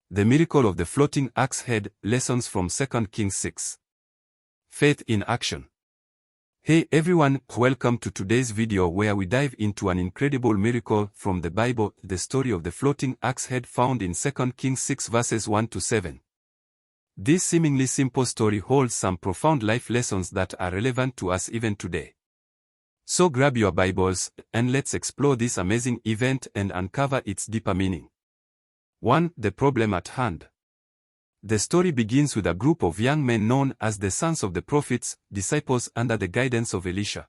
The miracle of the floating axe head, lessons from 2 Kings 6. Faith in action. Hey everyone, welcome to today's video where we dive into an incredible miracle from the Bible, the story of the floating axe head found in 2 Kings 6 verses 1 to 7. This seemingly simple story holds some profound life lessons that are relevant to us even today. So grab your Bibles, and let's explore this amazing event and uncover its deeper meaning. 1. The problem at hand. The story begins with a group of young men known as the sons of the prophets, disciples under the guidance of Elisha,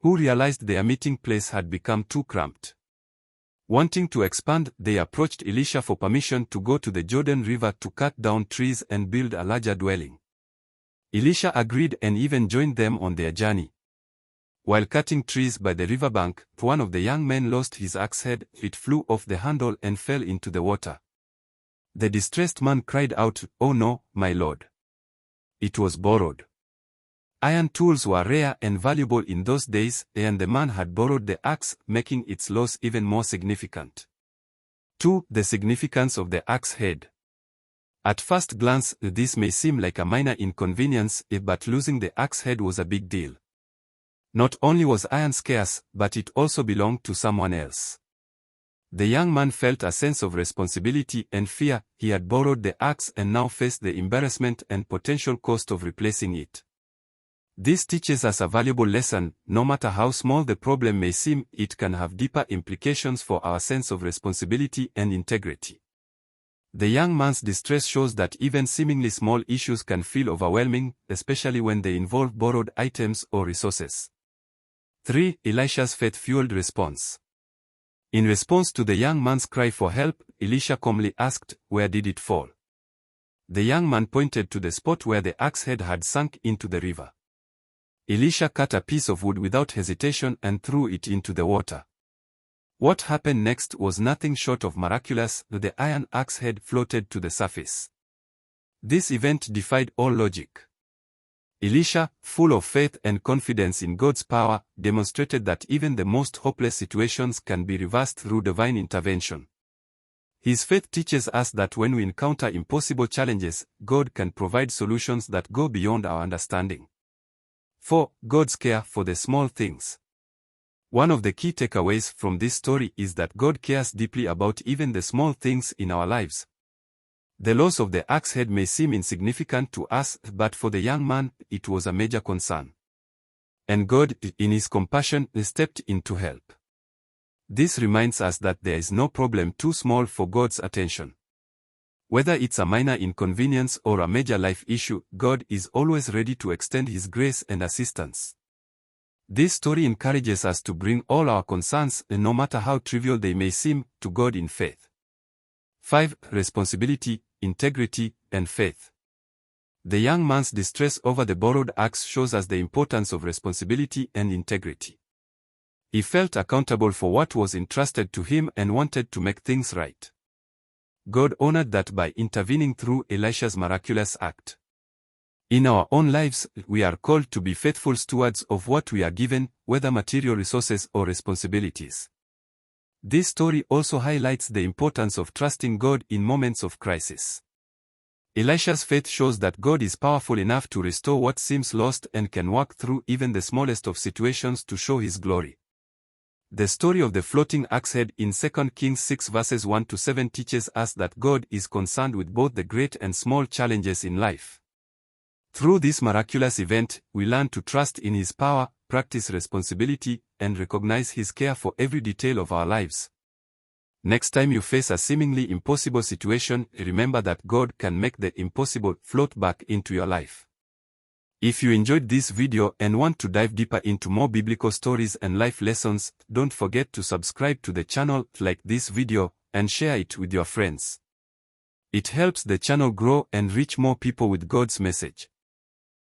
who realized their meeting place had become too cramped. Wanting to expand, they approached Elisha for permission to go to the Jordan River to cut down trees and build a larger dwelling. Elisha agreed and even joined them on their journey. While cutting trees by the riverbank, one of the young men lost his axe head. It flew off the handle and fell into the water. The distressed man cried out, "Oh no, my lord! It was borrowed." Iron tools were rare and valuable in those days, and the man had borrowed the axe, making its loss even more significant. 2. The significance of the axe head. At first glance, this may seem like a minor inconvenience, but losing the axe head was a big deal. Not only was iron scarce, but it also belonged to someone else. The young man felt a sense of responsibility and fear. He had borrowed the axe and now faced the embarrassment and potential cost of replacing it. This teaches us a valuable lesson. No matter how small the problem may seem, it can have deeper implications for our sense of responsibility and integrity. The young man's distress shows that even seemingly small issues can feel overwhelming, especially when they involve borrowed items or resources. 3. Elisha's faith-fueled response. In response to the young man's cry for help, Elisha calmly asked, "Where did it fall?" The young man pointed to the spot where the axe head had sunk into the river. Elisha cut a piece of wood without hesitation and threw it into the water. What happened next was nothing short of miraculous. The iron axe head floated to the surface. This event defied all logic. Elisha, full of faith and confidence in God's power, demonstrated that even the most hopeless situations can be reversed through divine intervention. His faith teaches us that when we encounter impossible challenges, God can provide solutions that go beyond our understanding. 4. God's care for the small things. One of the key takeaways from this story is that God cares deeply about even the small things in our lives. The loss of the axe head may seem insignificant to us, but for the young man, it was a major concern. And God, in His compassion, stepped in to help. This reminds us that there is no problem too small for God's attention. Whether it's a minor inconvenience or a major life issue, God is always ready to extend His grace and assistance. This story encourages us to bring all our concerns, no matter how trivial they may seem, to God in faith. 5. Responsibility, integrity, and faith. The young man's distress over the borrowed axe shows us the importance of responsibility and integrity. He felt accountable for what was entrusted to him and wanted to make things right. God honored that by intervening through Elisha's miraculous act. In our own lives, we are called to be faithful stewards of what we are given, whether material resources or responsibilities. This story also highlights the importance of trusting God in moments of crisis. Elisha's faith shows that God is powerful enough to restore what seems lost and can work through even the smallest of situations to show His glory. The story of the floating axe head in 2 Kings 6 verses 1 to 7 teaches us that God is concerned with both the great and small challenges in life. Through this miraculous event, we learn to trust in His power, practice responsibility, and recognize His care for every detail of our lives. Next time you face a seemingly impossible situation, remember that God can make the impossible float back into your life. If you enjoyed this video and want to dive deeper into more biblical stories and life lessons, don't forget to subscribe to the channel, like this video, and share it with your friends. It helps the channel grow and reach more people with God's message.